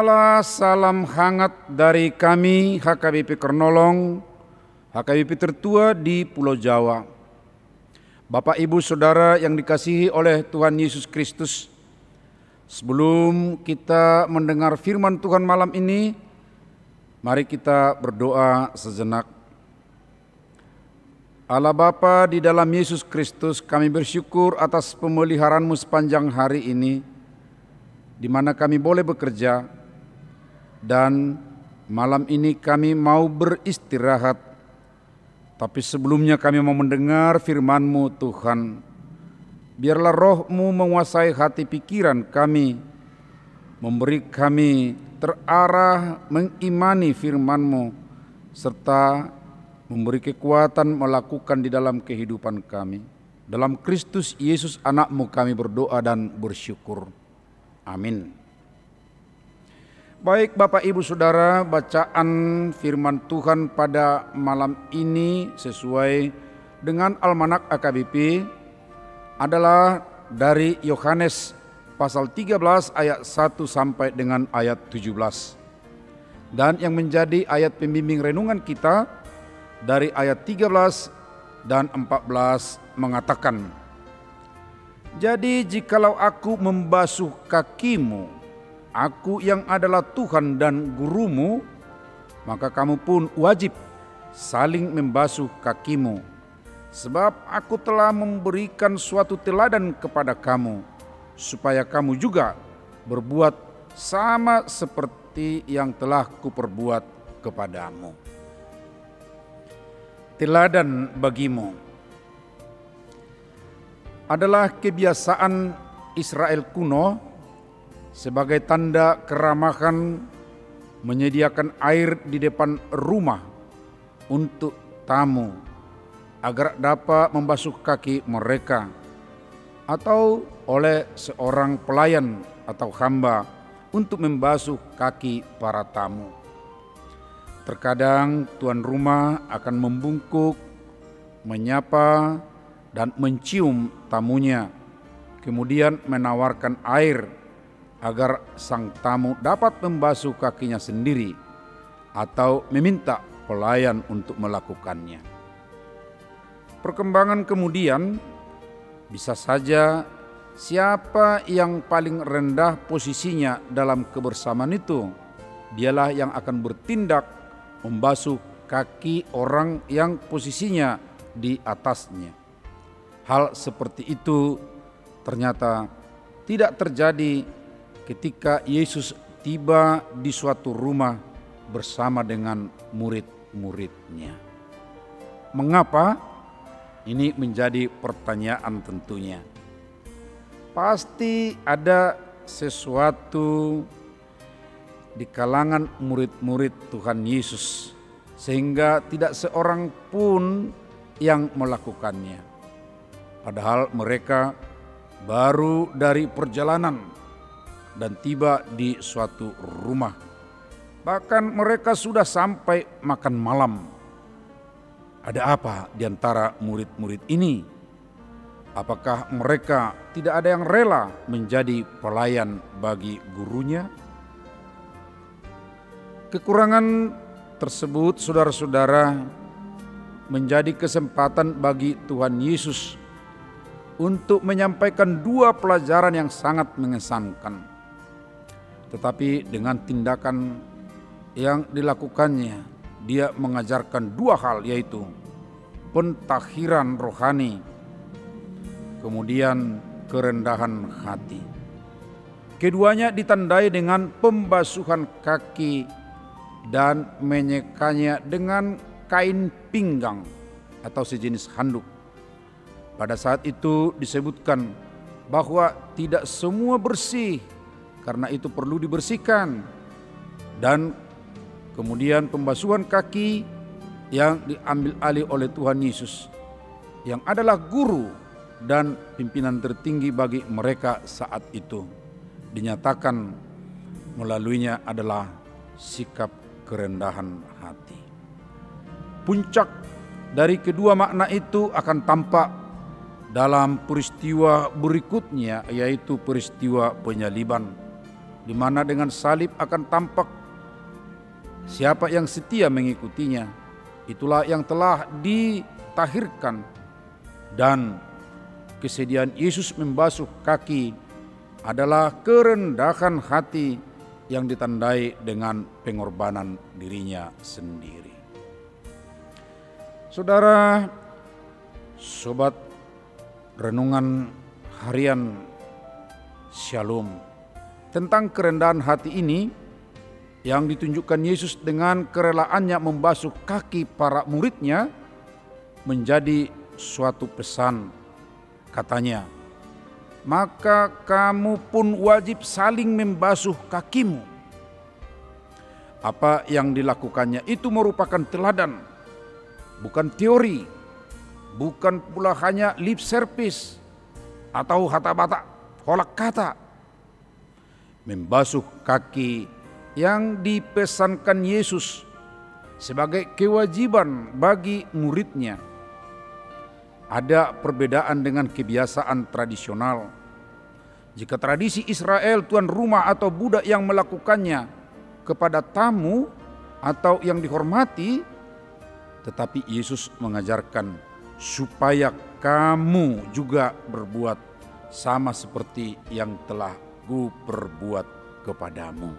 Terimalah salam hangat dari kami HKBP Kernolong, HKBP tertua di Pulau Jawa. Bapak, Ibu, Saudara yang dikasihi oleh Tuhan Yesus Kristus, sebelum kita mendengar firman Tuhan malam ini, mari kita berdoa sejenak. Allah Bapa di dalam Yesus Kristus, kami bersyukur atas pemeliharaan-Mu sepanjang hari ini, di mana kami boleh bekerja, dan malam ini kami mau beristirahat. Tapi sebelumnya kami mau mendengar firman-Mu Tuhan. Biarlah Roh-Mu menguasai hati pikiran kami, memberi kami terarah mengimani firman-Mu, serta memberi kekuatan melakukan di dalam kehidupan kami. Dalam Kristus Yesus anak-Mu kami berdoa dan bersyukur. Amin. Baik Bapak, Ibu, Saudara, bacaan firman Tuhan pada malam ini sesuai dengan Almanak AKBP adalah dari Yohanes pasal 13 ayat 1 sampai dengan ayat 17. Dan yang menjadi ayat pembimbing renungan kita dari ayat 13 dan 14 mengatakan, "Jadi jikalau aku membasuh kakimu, aku yang adalah Tuhan dan gurumu, maka kamu pun wajib saling membasuh kakimu. Sebab aku telah memberikan suatu teladan kepada kamu, supaya kamu juga berbuat sama seperti yang telah kuperbuat kepadamu." Teladan bagimu adalah kebiasaan Israel kuno sebagai tanda keramahan menyediakan air di depan rumah untuk tamu agar dapat membasuh kaki mereka, atau oleh seorang pelayan atau hamba untuk membasuh kaki para tamu. Terkadang tuan rumah akan membungkuk, menyapa, dan mencium tamunya, kemudian menawarkan air agar sang tamu dapat membasuh kakinya sendiri, atau meminta pelayan untuk melakukannya. Perkembangan kemudian bisa saja siapa yang paling rendah posisinya dalam kebersamaan itu, dialah yang akan bertindak membasuh kaki orang yang posisinya di atasnya. Hal seperti itu ternyata tidak terjadi ketika Yesus tiba di suatu rumah bersama dengan murid-muridnya. Mengapa? Ini menjadi pertanyaan tentunya. Pasti ada sesuatu di kalangan murid-murid Tuhan Yesus, sehingga tidak seorang pun yang melakukannya. Padahal mereka baru dari perjalanan dan tiba di suatu rumah. Bahkan mereka sudah sampai makan malam. Ada apa di antara murid-murid ini? Apakah mereka tidak ada yang rela menjadi pelayan bagi gurunya? Kekurangan tersebut, saudara-saudara, menjadi kesempatan bagi Tuhan Yesus untuk menyampaikan dua pelajaran yang sangat mengesankan. Tetapi dengan tindakan yang dilakukannya, dia mengajarkan dua hal, yaitu pentahiran rohani, kemudian kerendahan hati. Keduanya ditandai dengan pembasuhan kaki dan menyekanya dengan kain pinggang atau sejenis handuk. Pada saat itu disebutkan bahwa tidak semua bersih, karena itu perlu dibersihkan. Dan kemudian pembasuhan kaki yang diambil alih oleh Tuhan Yesus, yang adalah guru dan pimpinan tertinggi bagi mereka saat itu, dinyatakan melaluinya adalah sikap kerendahan hati. Puncak dari kedua makna itu akan tampak dalam peristiwa berikutnya, yaitu peristiwa penyaliban. di mana dengan salib akan tampak siapa yang setia mengikutinya. Itulah yang telah ditahirkan, dan kesediaan Yesus membasuh kaki adalah kerendahan hati yang ditandai dengan pengorbanan dirinya sendiri. Saudara, sobat renungan harian Shalom, tentang kerendahan hati ini yang ditunjukkan Yesus dengan kerelaannya membasuh kaki para muridnya menjadi suatu pesan. Katanya, maka kamu pun wajib saling membasuh kakimu. Apa yang dilakukannya itu merupakan teladan, bukan teori, bukan pula hanya lip service atau hata-bata, holak kata. Membasuh kaki yang dipesankan Yesus sebagai kewajiban bagi muridnya. Ada perbedaan dengan kebiasaan tradisional. Jika tradisi Israel, tuan rumah atau budak yang melakukannya kepada tamu atau yang dihormati, tetapi Yesus mengajarkan supaya kamu juga berbuat sama seperti yang telah Kuperbuat kepadamu.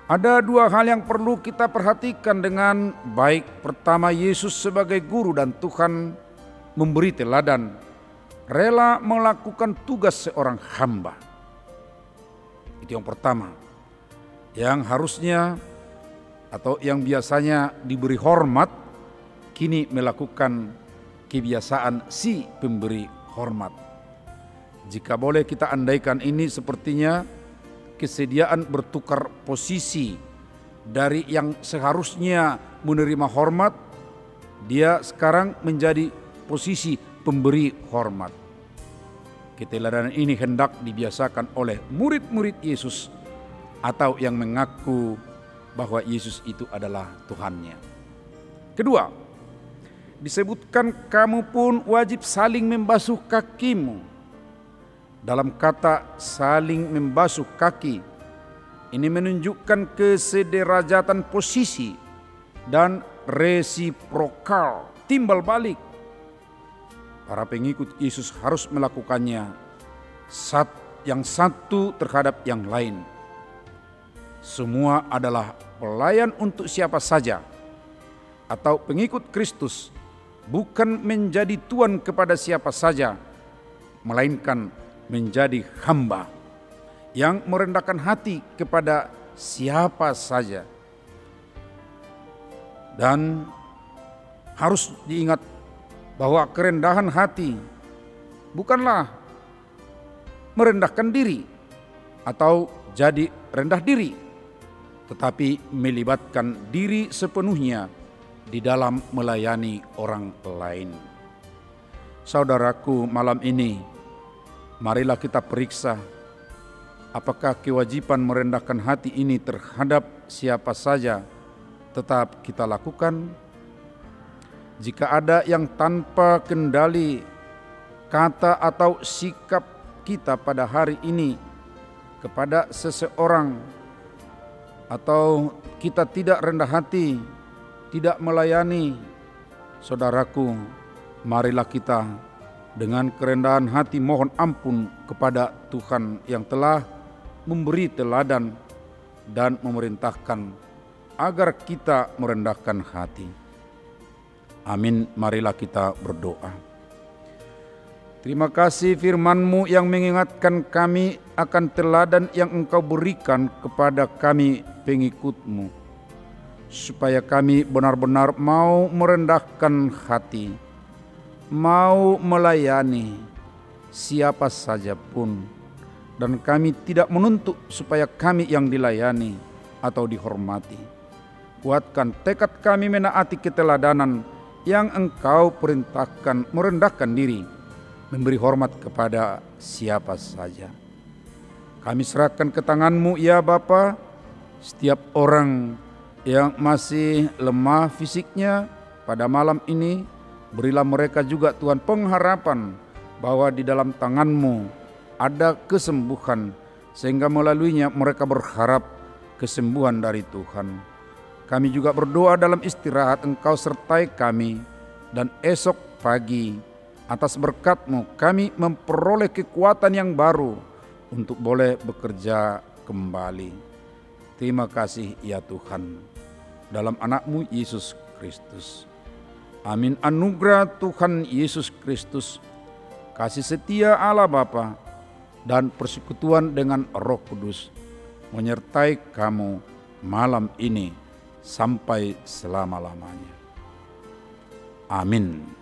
Ada dua hal yang perlu kita perhatikan dengan baik. Pertama, Yesus sebagai guru dan Tuhan memberi teladan, rela melakukan tugas seorang hamba. Itu yang pertama, yang harusnya atau yang biasanya diberi hormat, kini melakukan kebiasaan si pemberi hormat. Jika boleh kita andaikan, ini sepertinya kesediaan bertukar posisi dari yang seharusnya menerima hormat, dia sekarang menjadi posisi pemberi hormat. Keteladanan ini hendak dibiasakan oleh murid-murid Yesus atau yang mengaku bahwa Yesus itu adalah Tuhannya. Kedua, disebutkan kamu pun wajib saling membasuh kakimu. Dalam kata saling membasuh kaki, ini menunjukkan kesederajatan posisi dan resiprokal, timbal balik. Para pengikut Yesus harus melakukannya yang satu terhadap yang lain. Semua adalah pelayan untuk siapa saja, atau pengikut Kristus bukan menjadi tuan kepada siapa saja, melainkan menjadi hamba yang merendahkan hati kepada siapa saja. Dan harus diingat bahwa kerendahan hati bukanlah merendahkan diri atau jadi rendah diri, tetapi melibatkan diri sepenuhnya di dalam melayani orang lain. Saudaraku, malam ini marilah kita periksa apakah kewajiban merendahkan hati ini terhadap siapa saja tetap kita lakukan. Jika ada yang tanpa kendali kata atau sikap kita pada hari ini kepada seseorang, atau kita tidak rendah hati, tidak melayani, saudaraku, marilah kita dengan kerendahan hati mohon ampun kepada Tuhan yang telah memberi teladan dan memerintahkan agar kita merendahkan hati. Amin. Marilah kita berdoa. Terima kasih firman-Mu yang mengingatkan kami akan teladan yang Engkau berikan kepada kami pengikut-Mu, supaya kami benar-benar mau merendahkan hati, mau melayani siapa saja pun, dan kami tidak menuntut supaya kami yang dilayani atau dihormati. Kuatkan tekad kami menaati keteladanan yang Engkau perintahkan, merendahkan diri, memberi hormat kepada siapa saja. Kami serahkan ke tangan-Mu ya Bapa, setiap orang yang masih lemah fisiknya pada malam ini. Berilah mereka juga Tuhan pengharapan bahwa di dalam tangan-Mu ada kesembuhan, sehingga melaluinya mereka berharap kesembuhan dari Tuhan. Kami juga berdoa dalam istirahat Engkau sertai kami, dan esok pagi atas berkat-Mu kami memperoleh kekuatan yang baru untuk boleh bekerja kembali. Terima kasih ya Tuhan, dalam anak-Mu Yesus Kristus. Amin. Anugerah Tuhan Yesus Kristus, kasih setia Allah Bapa, dan persekutuan dengan Roh Kudus menyertai kamu malam ini sampai selama-lamanya. Amin.